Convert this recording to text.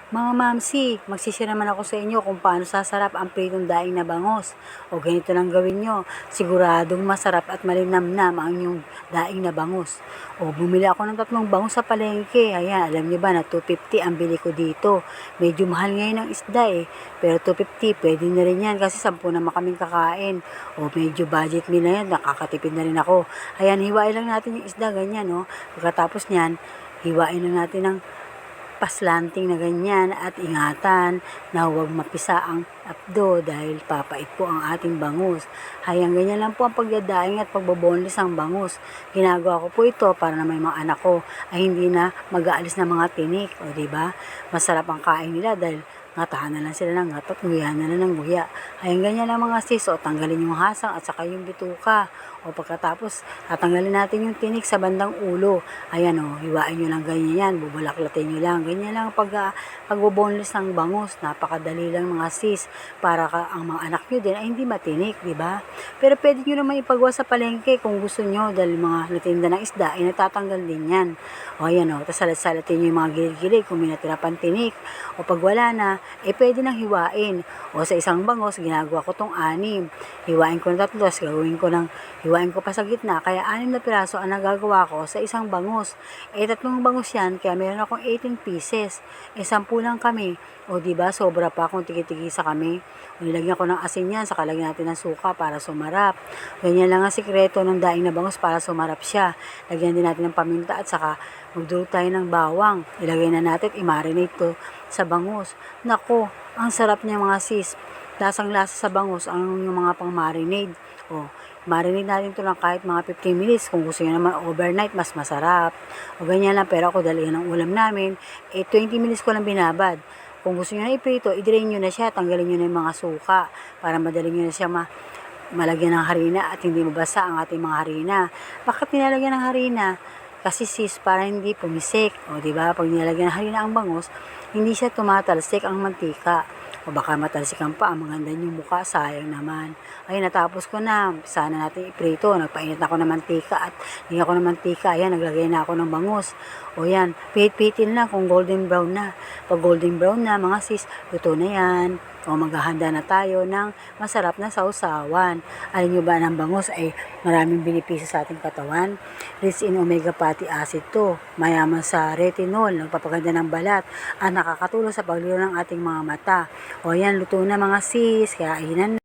Mga mamsi, magsishare naman ako sa inyo kung paano sasarap ang pritong daing na bangus. O ganito lang gawin nyo, siguradong masarap at malinamnam ang inyong daing na bangus. O bumili ako ng 3 bangus sa palengke. Ayan, alam niyo ba na 250 ang bili ko dito. Medyo mahal ngayon ang isda pero 250 pwede na rin yan kasi 10 naman kaming kakain. O medyo budget meal na yan, nakakatipid na rin ako. Ayan, hiwain lang natin yung isda, ganyan. Pagkatapos niyan, hiwain lang natin ng paslanting na ganyan at ingatan na huwag mapisa ang apdo dahil papait po ang ating bangus. Hayang ganyan lang po ang pagdadaing at pagboboneless ng bangus. Ginagawa ko po ito para na may mga anak ko ay hindi na mag-aalis ng mga tinik. O diba? Masarap ang kain nila dahil ngatahan na lang sila ng ngatot, nguyahan na lang ng nguya. Hayang ganyan lang mga sis, o tanggalin yung hasang at saka yung bituka. O pagkatapos, tatanggalin natin yung tinik sa bandang ulo. Ayan hiwain nyo lang ganyan yan, bubulaklatin nyo lang. Ganyan lang pagboboneless ng bangus. Napakadali lang mga sis, para ang mga anak nyo din ay hindi matinik, di ba? Pero pwede nyo naman ipagawa sa palengke kung gusto nyo dahil mga natinda ng isda ay natatanggal din yan. O ayan tapos salat-salatin nyo yung mga gilid-gilid kung may natira pang tinik. O pag wala na, pwede nang hiwain. O sa isang bangus, ginagawa ko tong 6. Hiwain ko ng 3, hiwain ko pa sa gitna, kaya 6 na piraso ang nagagawa ko sa isang bangus. 3 bangus yan, kaya meron akong 18 pieces. 10 lang kami. O diba, sobra pa kung tigi-tigisa kami. O nilagyan ko ng asin yan, saka lagyan natin ng suka para sumarap. Ganyan lang ang sikreto ng daing na bangus para sumarap siya. Lagyan din natin ng paminta at saka magdurog tayo ng bawang. Ilagay na natin, i-marinate to sa bangus. Nako, ang sarap niya mga sis. Lasang-lasa sa bangus ang yung mga pang-marinade. Marinate natin ito lang kahit mga 15 minutes. Kung gusto nyo naman overnight, mas masarap. O ganyan lang, pero ako dahil yan ang ulam namin, 20 minutes ko lang binabad. Kung gusto nyo na iprito, i-drain nyo na siya, tanggalin nyo na yung mga suka para madali nyo na siya malagyan ng harina at hindi mabasa ang ating mga harina. Bakit nilalagyan ng harina? Kasi sis, para hindi pumisik. O diba, pag nilalagyan ng harina ang bangus, hindi siya tumatalsik ang mantika. O baka matalsikan pa, ang maganda yung mukha, sayang naman. Ay, natapos ko na. Sana natin iprito. Nagpainit ako ng mantika at hindi ako ng mantika. Ayan, naglagay na ako ng bangus. O yan, pihit-pihitin lang kung golden brown na. Pag golden brown na, mga sis, luto na yan. O maghahanda na tayo ng masarap na sausawan. Alam nyo ba ng bangus ay maraming benepisyo sa ating katawan? Rich in omega fatty acid to. Mayaman sa retinol, nagpapaganda ng balat at nakakatulong sa pagliro ng ating mga mata. O yan, luto na mga sis, kaya inan